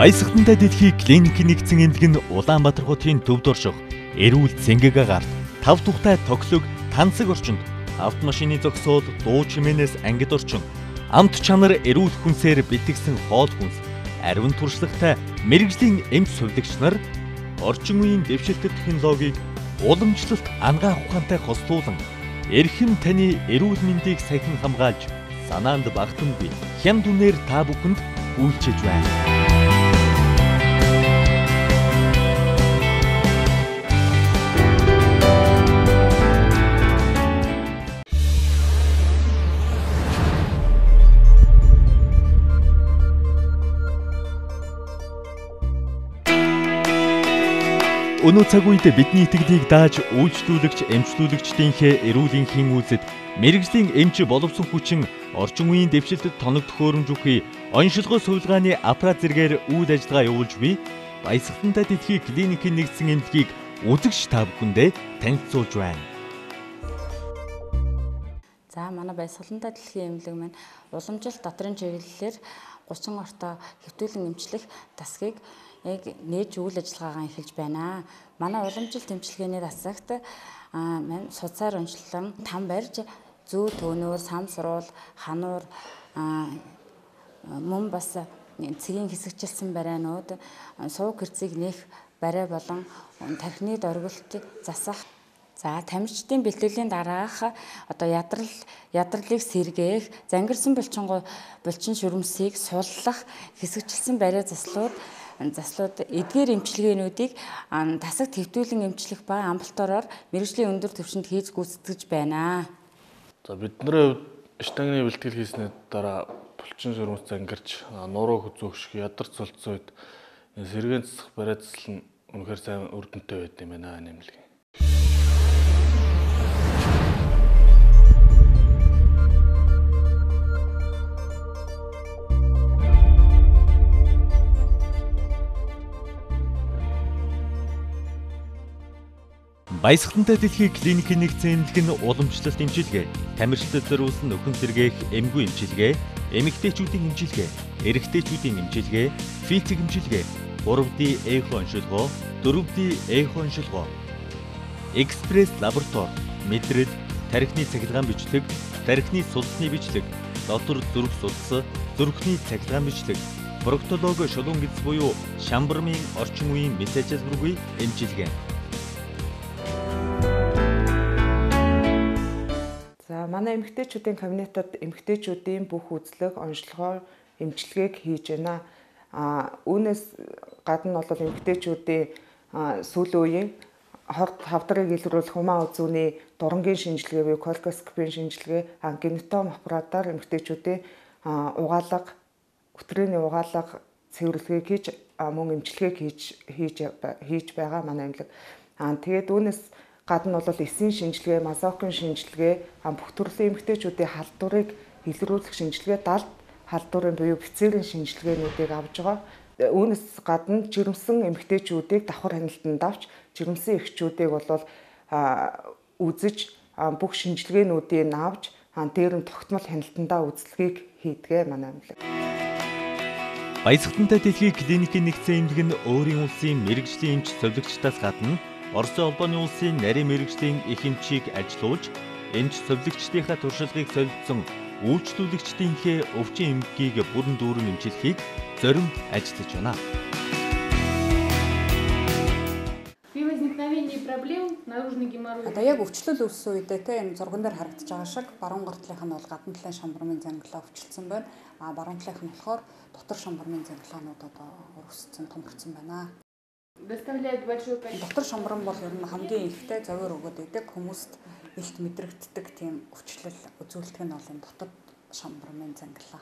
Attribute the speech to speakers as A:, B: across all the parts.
A: Баясгалантай дэлхийн клиникийн нэгдсэн эмнэлэг нь Улаанбаатар хотын төвд орших эрүүл цэнгэг агаарт 5 тухтай токсог тансаг орчинд автомашины зогсоол дуу чимээнээс ангид орчин амт чанар эрүүл хүнсээр бэлтгэсэн хоол хүнс ариун туршлагатай мэрэгжлийн эмч сувлагч нар орчин үеийн дэвшилтэт технологиг уламжлалт ангаах ухаантай хослуулан эрхэм таны эрүүл мэндийг сахин хамгаалж санаанд багтамгүй хямд үнээр та бүхэнд үйлчилж байна. Өнөө цаг үед бидний итгэлийг дааж үйлчлүүлэгч эмчлүүлэгчдийнхээ эрүүлэнхийн үйлсэд мэрэгжлийн эмч боловсон хүчин орчин үеийн дэвшилтэд тоног төхөөрөмж өгөхий оншилгоо сувилгааны аппарат зэргээр үйл ажиллагаа явуулж буй Баясгалантай дэлхийн клиникийн нэгдсэн эмнэлгийг үзэгч та бүхэндээ танилцуулж байна.
B: За манай Баясгалантай дэлхийн эмнэлэг маань уламжлалт дотрын чиглэлээр 30 ортой хэвтүүлэн эмчлэх тасгийг яг нээж үйл ажиллагаагаа эхэлж байна. Манай уламжлалт эмчилгээний тасагт судсаар уншлан там барьж зүү төөнөөр, сам суруул, хануур мөн бас цэгийн хэсэгчилсэн барайнууд, сууг хэрцгийг нээх барай болон тархины доргилт засах. За тамирчдын бэлтгэлийн дараах одоо ядралыг сэргээх, зангирсан булчин шүрмсийг суллах, хэсэгчилсэн барай заслууд эдгээр эмчилгээнүүдийг тасагт хэвтүүлэн эмчлэх ба амбулатороор мэрэгжлийн өндөр түвшинд хийж гүйцэтгэж байна.
C: За бидний штангны бэлтгэл хийсний дараа булчин шүрмс зангирч нуруу хүзөөгших ядар цолцсон үед сэргээн засах барай засал нь үнэхээр сайн үр дүнтэй байд юм байна нэмлэг.
A: Баясгалантай дэлхийн клиникийн нэгдсэн эмнэлэг нь уламжлалт эмчилгээ, тамирчдад зориулсан нөхөн сэргээх эмгүү эмчилгээ, эмэгтэйчүүдийн эмчилгээ, эрэгтэйчүүдийн эмчилгээ, физик эмчилгээ, 3D эхо оншилгоо, 4D эхо оншилгоо, экспресс лаборатори, мэдрэл, тархины цахилгаан бичлэг, тархины судасны бичлэг, дотор зүрх судас, зүрхний цахилгаан бичлэг, проктолог шулуун гидс буюу шамбармын орчин үеийн мессеж бүргүй эмчилгээ.
D: За манай эмэгтэйчүүдийн кабинетод эмэгтэйчүүдийн бүх үзлэг, онцлогоо, эмчилгээг хийж байна. Үүнээс гадна бол эмэгтэйчүүдийн сүүлийн үеийн хорт хавдрыг илрүүлэх хумаа үзүүний дурангийн шинжилгээ буюу колоноскопийн шинжилгээ, генетом аппаратаар эмэгтэйчүүдийн угаалга, өтрөөний угаалга цэвэрлэгийг хийж мөн эмчилгээг хийж байгаа манай эмнэлэг. Тэгээд үүнээс гадна бол эсийн шинжилгээ, мазокын шинжилгээ, бүх төрлийн эмэгтэйчүүдийн халдварыг илрүүлэх шинжилгээ, далд халдварын буюу бицээрийн шинжилгээнүүдийг авж байгаа. Үүнээс гадна жирэмсэн эмэгтэйчүүдийг давхар хяналтанд авч, жирэмсэн эхчүүдийг бол үзэж бүх шинжилгээнүүдийг авч, дээр нь тогтмол хяналтандаа үзлэгийг хийдгээ манай эмнэлэг.
A: Баясгалантай дэлхийн клиникийн нэгдсэн эмнэлэг нь өөрийн улсын мэрэгжлийн эмч сувлагчдаас гадна Оросын улбаны улсын нарийн мэрэгжлийн их эмчийг ажилуулж, эмч сувлагчдынхаа туршлагыг солилцсон үйлчлүүлэгчдийнхээ өвчин эмгэгийг бүрэн дүүрэн эмчилэхийг зорин ажиллаж байна.
E: Одоо яг өвчлөл үүссэн үедээ энэ зурган дээр харагдаж байгаа шиг баруун гартлынх нь бол гадна талын шамбармын зангилаа өвчлөсөн байна. Баруун талынх нь болохоор дотор шамбармын зангилаанууд одоо өргөсцөн томорцсон байна. Дотор шамбаран бол ер нь хамгийн ихтэй зовёр өгöd байдаг хүмүүст илт мэдрэгддэг тийм өвчлөл үзүүлдэг нь бол энэ дотор шамбармын зангилаа.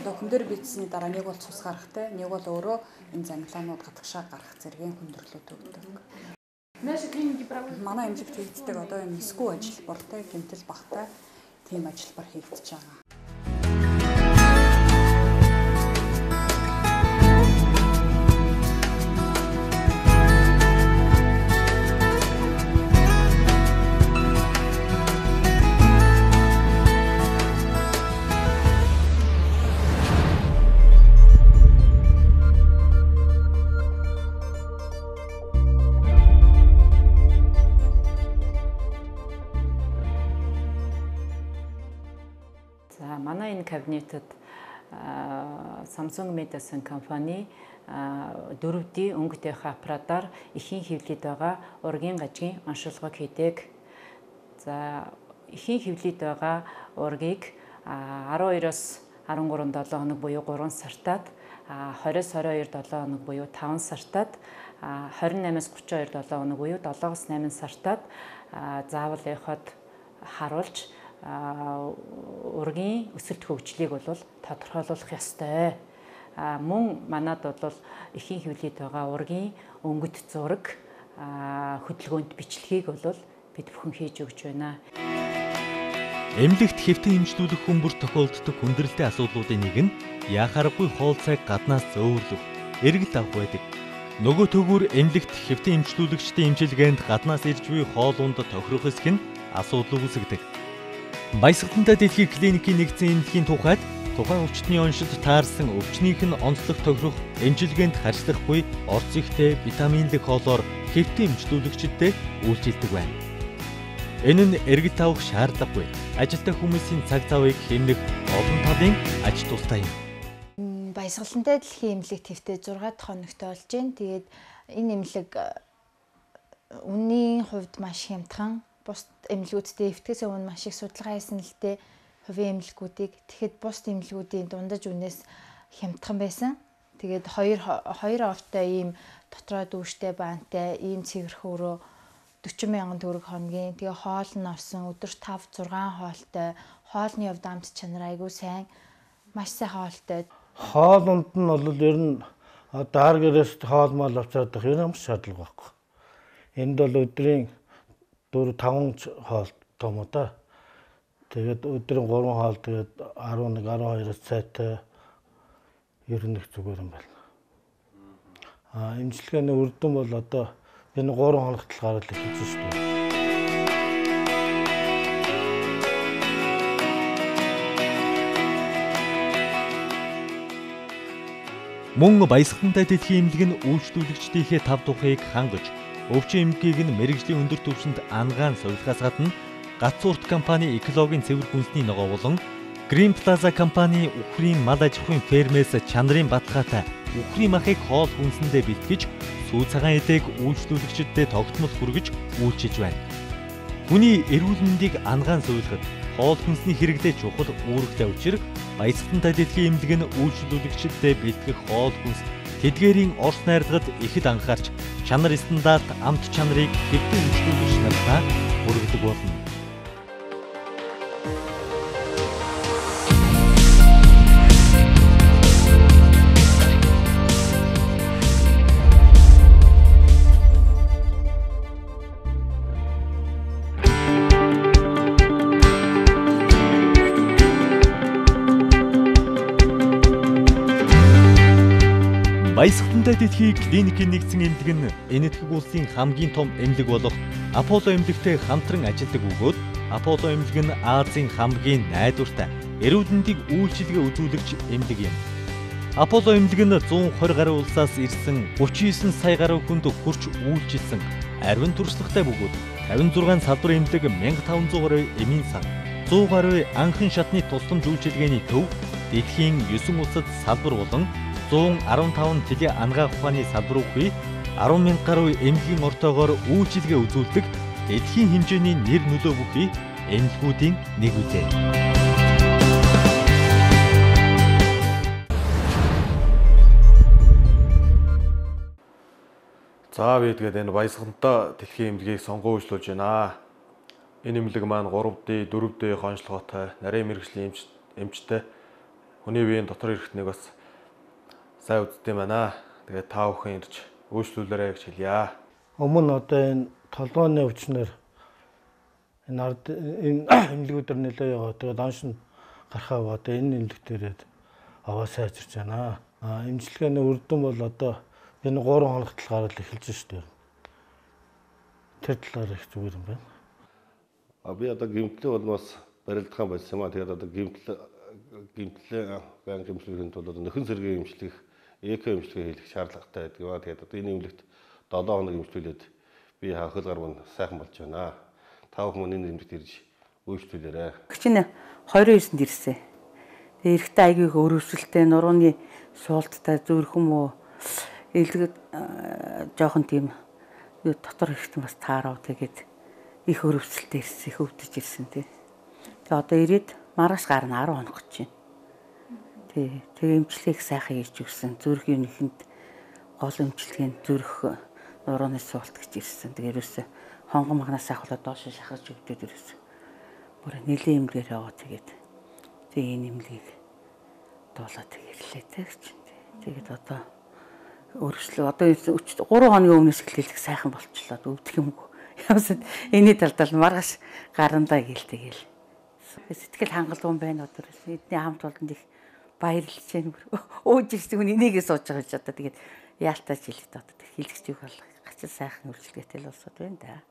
E: Одоо хүн дээр бичсэний дараа нэг бол цус гарахтай, нэг бол өөрөө энэ зангилаанууд гадагшаа гарах зэргийн хүндрэлүүд өгдөг. Манай эмнэлэгт хийгддэг одоо энэ эсгүй ажилбартай, гэмтэл багтай тийм ажилбар хийгдэж байгаа.
F: За манай энэ кабинетад Samsung Medicine компани 4D өнгөтэй аппаратаар эхийн хэвлэлд байгаа ургийн гажгийн оншилгоог хийдэг. За эхийн хэвлэлд байгаа ургийг 12-оос 13-7 хоног буюу 3 сартаад 20-с 22-7 хоног буюу 5 сартаад 28-с 32-7 хоног буюу 7-с 8 сартаад заавал явахад харуулж ургийн өсөлт хөгжлийг бол тодорхойлуулах ёстой. Мөн манад бол эхийн хэвлэлд байгаа ургийн өнгөт зураг хөдөлгөөнд бичлэгийг бол бид бүхэн хийж өгч байна.
A: Эмнэлэгт хэвтэн эмчлүүлэх хүмүүр тохиолддог хүндрэлтэй асуудлуудын нэг нь яхааргүй хоол цайг гаднаас зөөвөрлөх, эргэл авах байдаг. Нөгөө төгөөр эмнэлэгт хэвтэн эмчлүүлэгчдийн эмчилгээнд гаднаас ирж буй хоол унд тохирох эсэх нь асуудал үүсгэдэг. Баясгалантай дэлхийн клиникийн нэгдсэн эмнэлгийн тухайд тухайн өвчтний оншилд таарсан өвчнийх нь онцлог тохирох эмчилгээнд харьцахгүй орц ихтэй витаминлэг хоолоор хэвтэн эмчлүүлэгчдэд үйлчилдэг байна. Энэ нь эргэж тавах шаардлагагүй. Ажилтай хүмүүсийн цаг завыг хэмнэх олон талын аж тустай юм.
G: Баясгалантай дэлхийн эмнэлэгт хэвтээ 6 дахь хоногт болж байна. Тэгээд энэ эмнэлэг үнийн хувьд маш хямдхан. Бус эмнэлгүүдтэй хэвтгэхээс өмнө маш их судалгаа хийсэн л дээ. Хувийн эмнэлгүүдийг тэгэхэд бус эмнэлгүүдийн дундаж үнээс хямдхан байсан. Тэгээд хоёр овтой ийм дотроо дүүштэй баантай ийм цэвэрхүүрөө 40,000 төгрөг хоногийн. Тэгээ хоол нь авсан өдөрт 5-6 хоолтой. Хоолны хувьд амт чанар айгүй сайн. Маш сайн хоолтой.
H: Хоолнд нь бол ер нь дар гэрээс хоол мал авчаад байх юм шаардлага байхгүй. Энд бол өдрийн 4-5 хоол том удаа. Тэгээд өдрийн 3 хоол тэгээд 11-12-аас цайтай ер нь их зүгээр юм байна. Эмчилгээний үр дүн бол одоо энэ 3 хоногт л гараад эхэлж шүү дээ.
A: Мөн баясгалантай дэлхийн эмнэлэг нь үйлчлүүлэгчдийнхээ тав тухыг хангаж, өвчин эмнэлгийг нь мэрэгжлийн өндөр түвшинд ангаан сувилахаас гадна Гацуурт компани экологийн цэвэр хүнсний ногоо болон Green Plaza компани үхрийн мал аж ахуйн фермээс чанарын баталгаатай үхрийн махыг хоол хүнсэндээ бэлтгэж сүү цагаан эдэг үйлчлүүлэгчдэд тогтмол хүргэж үйлчилж байна. Хүний эрүүл мэндийг ангаан сувилахад хоол хүнсний хэрэглээ чухал үүрэгтэй учраг баясгалантай дэлхийн эмнэлэг нь үйлчлүүлэгчдэд бэлтгэх хоол хүнс тэдгээрийн орс найрлагад ихэд анхаарч чанар стандарт амт чанарыг хэвтэн үйлчлүүлэгч нартай хүргэдэг болно. Баясгалантай дэлхийн клиникийн нэгдсэн эмнэлэг нь энэтхэг улсын хамгийн том эмнэлэг болох Аполло эмнэлэгтэй хамтран ажилладаг бөгөөд Аполло эмнэлэг нь Азийн хамгийн найдвартай эрүүл мэндийг үйлчилгээ үзүүлэгч эмнэлэг юм. Аполло эмнэлэг нь 120 гаруй улсаас ирсэн 39 сая гаруй хүнд хүрч үйлчилсэн ариун туршлагатай бөгөөд 56 салбар эмнэлэг 1500 гаруй эмийн сан 100 гаруй анхан шатны тусламж үйлчилгээний төв дэлхийн 9 улсад салбар болон 115 теле ангаах ухааны салбаруудыг 10,000 гаруй эмнэлгийн ортоогоор үйлчилгээ үзүүлдэг дэлхийн хэмжээний нэр нөлөө бүхий эмнэлгүүдийн нэг үлээ.
C: За би тэгээд энэ баясгалантай дэлхийн эмнэлгийг сонгуулжлуулж байна. Энэ эмнэлэг маань 3D, 4D онцлогоотой, нарийн мэрэгжлийн эмчтэй хүний биеийн дотор эрхтнийг бас сайн үздэг юм байна. Тэгээд та бүхэн ирж үйлчлүүлээрэй гэж хэлье.
H: Өмнө одоо энэ толгойн өвчнөр энэ эмнэлгүүдээр нэлээд яваа. Тэгээд оншин гарахаа одоо энэ эмнэлэг дээрээ аваа сайжирч байна. Эмчилгээний үр дүн бол одоо энэ 3 хоногт л гараад эхэлж шүү дээ. Тэр талаар их зүгээр юм байна.
I: Би одоо гэмтлээ болмоос барилдахаа болсон юм аа. Тэгээд одоо гэмтлээ банк эмчилгээнд бол одоо нөхөн сэргийн эмчлэх эко эмчилгээ хийх шаардлагатай байдаг. Тэгээд одоо энэ эмнэлэгт 7 хоног эмчлүүлээд би хөл гармын сайхан болж байна. Та бүхэн энэ эмнэлэгт ирж үйлчлүүлээрэй.
J: Гэгч нь 29-нд ирсэн. Тэгээ эрэхтэй аягийг өрөвсөлтэй нурууны суулттай зүрхэм үү илгэд жоохон тийм дотор хэрэгтэн бас таарав. Тэгээд их өрөвсөлтэй ирсэн, их өвдөж ирсэн тий. Тэгээ одоо ирээд маргааш гарна 10 хоног гэж байна. Тэгээ эмчилгээг сайхан хийж өгсөн. Зүрхийн нэхэнд гол эмчилгээнд зүрх нурууны суулт гэж ирсэн. Тэгээ ерөөсө хонгон магнаас ахвал доош шахаж өгдөд ерөөсө. Бүр нэлийн эмгээр яваа тэгээд энэ эмлийг дуулаад ирлээ гэж. Тэгээд одоо өөрчлөө одоо 3 хоногийн өмнөөс эхлэх сайхан болчихлоо. Өвдөх юмгүй. Яасан энэний талдал маргааш гарандаа гэлтэйгэл. Сэтгэл хангалуун байна одоо. Эдний хамт олонд их баярлж байна. Өөж ирсэн хүн энийгээ сууж байгаа ч одоо тэгээд яалтаж хэлээд одоо хэлэгч юу бол гачил сайхан үйлчлэгээтэй л болсод байна да.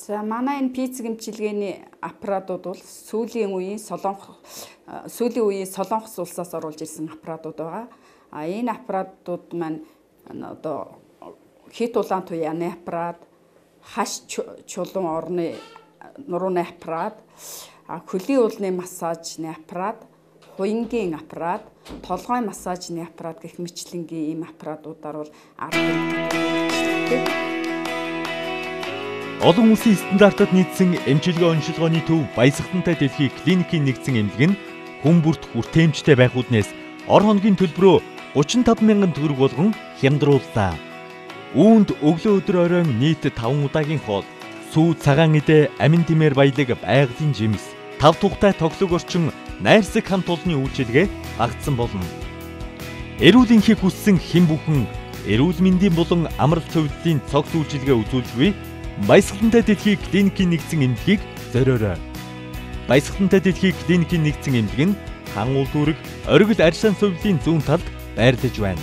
E: За манай энэ пиц гэмчилгээний аппаратууд бол сүүлийн үеийн солонгос улсаас оруулж ирсэн аппаратууд байгаа. Энэ аппаратууд маань одоо хит улаан туяаны аппарат, хаш чулуун орны нурууны аппарат, хөлийн уулны массажны аппарат, хуянгийн аппарат, толгойн массажны аппарат гэх мэтлэнгийн ийм аппаратуудаар бол 10
A: Олон улсын стандартад нийцсэн эмчилгээ онцлогооны төв Баясгалантай дэлхийн клиникийн нэгдсэн эмнэлэг нь хүн бүрт хүртээмжтэй байх үднээс ор хоногийн төлбөрөө 35 мянган төгрөг болгон хямдрууллаа. Үүнд өглөө өдөр оройн нийт 5 удаагийн хоол, сүү цагаан идэ, амин тэмээр баялаг, байгалийн жимс, 5 тухтай тоглог орчин найрсаг хамт олонны үйлчилгээ багтсан болно. Эрүүл энхийг хүссэн хэн бүхэн эрүүл мэндийн болон амралт хувьдлын цогц үйлчилгээ үзүүлж буй Баясгалантай дэлхийн клиникийн нэгдсэн эмнэлгийг зориорой. Баясгалантай дэлхийн клиникийн нэгдсэн эмнэлэг нь хан улдүрэг, оргил арьсан сувлын зүүн талд байрлаж байна.